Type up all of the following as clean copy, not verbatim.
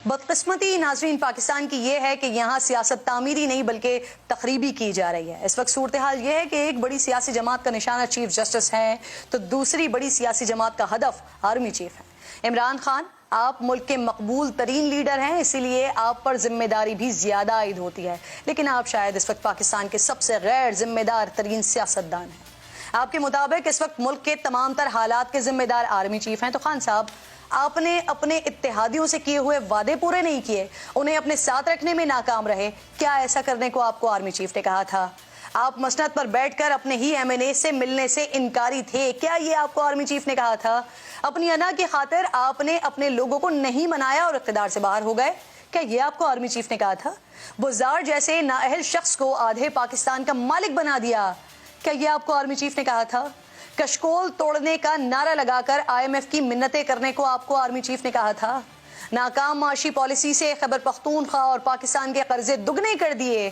بدقسمتی नाज़रीन पाकिस्तान की ये है कि यहाँ सियासत तामीरी नहीं बल्कि तखरीबी की जा रही है। इस वक्त सूरत हाल ये है कि एक बड़ी सियासी जमात का निशाना चीफ जस्टिस है तो दूसरी बड़ी सियासी जमात का हदफ आर्मी चीफ है। इमरान खान, आप मुल्क के मकबूल तरीन लीडर हैं, इसीलिए आप पर जिम्मेदारी भी ज्यादा आयद होती है, लेकिन आप शायद इस वक्त पाकिस्तान के सबसे गैर जिम्मेदार तरीन सियासतदान हैं। आपके मुताबिक इस वक्त मुल्क के तमाम तर हालात के जिम्मेदार आर्मी चीफ हैं। तो खान साहब, आपने अपने इत्तेहादियों से किए हुए वादे पूरे नहीं किए, उन्हें अपने साथ रखने में नाकाम रहे। क्या ऐसा करने को आपको आर्मी चीफ ने कहा था? आप मसनद पर बैठकर अपने ही एमएनए से मिलने से इनकारी थे, क्या ये आपको आर्मी चीफ ने कहा था? अपनी अना की खातिर आपने अपने लोगों को नहीं मनाया और इख्तिदार से बाहर हो गए, क्या ये आपको आर्मी चीफ ने कहा था? बुज़ार जैसे नाअहल शख्स को आधे पाकिस्तान का मालिक बना दिया, क्या ये आपको आर्मी चीफ ने कहा था? कशकोल तोड़ने का नारा लगाकर IMF की मिन्नतें करने को आपको आर्मी चीफ ने कहा था? नाकाम माशी पॉलिसी से खैबर पख्तूनख्वा और पाकिस्तान के कर्जे दुगने कर दिए,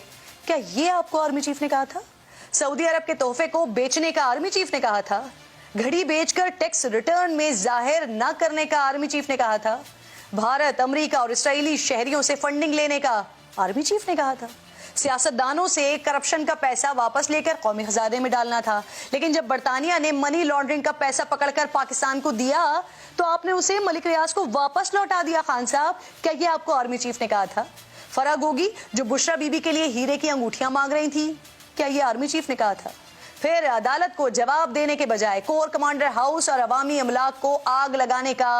क्या ये आपको आर्मी चीफ ने कहा था? सऊदी अरब के तोहफे को बेचने का आर्मी चीफ ने कहा था? घड़ी बेचकर टैक्स रिटर्न में जाहिर न करने का आर्मी चीफ ने कहा था? भारत, अमेरिका और इसराइली शहरियों से फंडिंग लेने का आर्मी चीफ ने कहा था? सियासतदानों से करप्शन का पैसा वापस लेकर कौमी खजाने में डालना था, लेकिन जब बरतानिया ने मनी लॉन्ड्रिंग का पैसा पकड़कर पाकिस्तान को दिया तो आपने उसे मलिक रियाज को वापस लौटा दिया। खान साहब, क्या ये आपको आर्मी चीफ ने कहा था? फरा गोगी जो बुशरा बीबी के लिए हीरे की अंगूठियां मांग रही थी, क्या ये आर्मी चीफ ने कहा था? फिर अदालत को जवाब देने के बजाय कोर कमांडर हाउस और अवामी अमलाक को आग लगाने का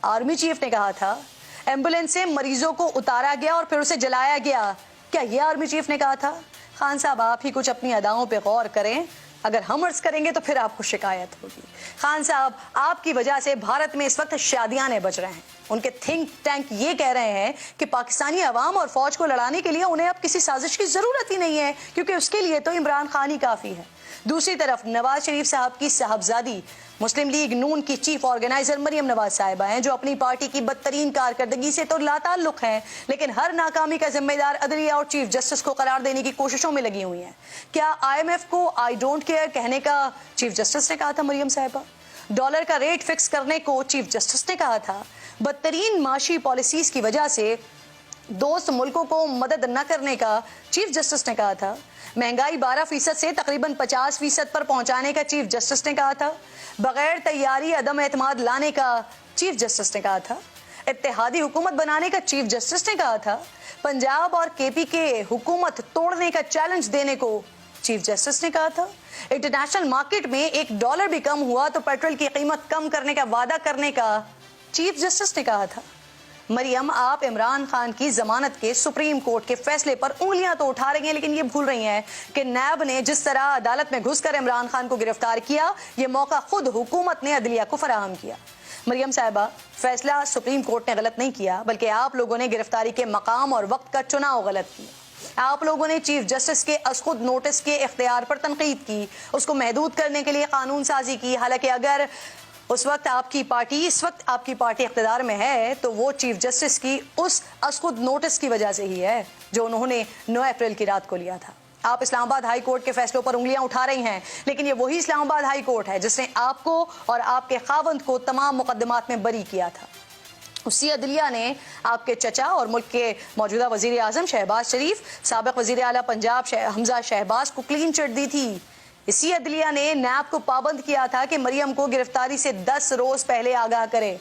आर्मी चीफ ने कहा था? एम्बुलेंस से मरीजों को उतारा गया और फिर उसे जलाया गया, क्या ये आर्मी चीफ ने कहा था? खान साहब, आप ही कुछ अपनी अदाओं पे गौर करें, अगर हम अर्ज करेंगे तो फिर आपको शिकायत होगी। खान साहब, आपकी वजह से भारत में इस वक्त शादियाने बज रहे हैं। उनके थिंक टैंक ये कह रहे हैं कि पाकिस्तानी अवाम और फौज को लड़ाने के लिए उन्हें अब किसी साजिश की जरूरत ही नहीं है, क्योंकि उसके लिए तो इमरान खान ही काफी है। दूसरी तरफ नवाज शरीफ साहब की साहबजादी मुस्लिम लीग नून की चीफ ऑर्गेनाइजर मरियम नवाज साहिबा हैं, जो अपनी पार्टी की बदतरीन कारकर्दगी से तो लाताल्लुक हैं, लेकिन हर नाकामी का जिम्मेदार अदलिया और चीफ जस्टिस को करार देने की कोशिशों में लगी हुई हैं। क्या IMF को आई डोंट केयर कहने का चीफ जस्टिस ने कहा था मरियम साहिबा? डॉलर का रेट फिक्स करने को चीफ जस्टिस ने कहा था? बदतरीन माशी पॉलिसीज की वजह से दोस्त मुल्कों को मदद न करने का चीफ जस्टिस ने कहा था? महंगाई 12% से तकरीबन 50% पर पहुंचाने का चीफ जस्टिस ने कहा था? बगैर तैयारी अदम एतमाद लाने का चीफ जस्टिस ने कहा था? इत्तेहादी हुकूमत बनाने का चीफ जस्टिस ने कहा था? पंजाब और KP के हुकूमत तोड़ने का चैलेंज देने को चीफ जस्टिस ने कहा था? इंटरनेशनल मार्केट में $1 भी कम हुआ तो पेट्रोल की कीमत कम करने का वादा करने का चीफ जस्टिस ने कहा था? मरियम, आप इमरान खान की जमानत के सुप्रीम कोर्ट के फैसले पर उंगलियां तो उठा रही हैं, लेकिन ये भूल रही हैं कि नैब ने जिस तरह अदालत में घुसकर इमरान खान को गिरफ्तार किया, ये मौका खुद हुकूमत ने अदलिया को फराहम किया। मरियम साहिबा, फैसला सुप्रीम कोर्ट ने गलत नहीं किया, बल्कि आप लोगों ने गिरफ्तारी के मकाम और वक्त का चुनाव गलत किया। आप लोगों ने चीफ जस्टिस के असखुद नोटिस के इख्तियार पर तनकीद की, उसको महदूद करने के लिए कानून साजी की। हालांकि अगर इस वक्त आपकी पार्टी इख्तिदार में है तो वो चीफ जस्टिस की उस असखुद नोटिस की वजह से ही है जो उन्होंने 9 अप्रैल की रात को लिया था। आप इस्लामाबाद हाई कोर्ट के फैसलों पर उंगलियां उठा रही हैं, लेकिन ये वही इस्लामाबाद हाई कोर्ट है जिसने आपको और आपके खावंद को तमाम मुकदमात में बरी किया था। उसी अदलिया ने आपके चचा और मुल्क के मौजूदा वजीर आजम शहबाज शरीफ, साबिक वजीर आला पंजाब हमजा शहबाज को क्लीन चिट दी थी। इसी अदलिया ने नैब को पाबंद किया था कि मरियम को गिरफ्तारी से 10 रोज पहले आगाह करे।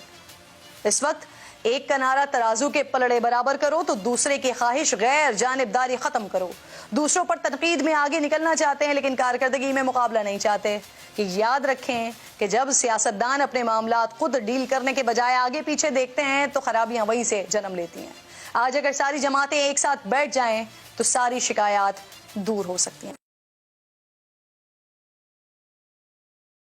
इस वक्त एक का नारा तराजू के पलड़े बराबर करो तो दूसरे की ख्वाहिश गैर जानिबदारी खत्म करो। दूसरों पर तनकीद में आगे निकलना चाहते हैं, लेकिन कारकर्दगी में मुकाबला नहीं चाहते। कि याद रखें कि जब सियासतदान अपने मामलात खुद डील करने के बजाय आगे पीछे देखते हैं तो खराबियां वहीं से जन्म लेती हैं। आज अगर सारी जमातें एक साथ बैठ जाएं तो सारी शिकायत दूर हो सकती हैं।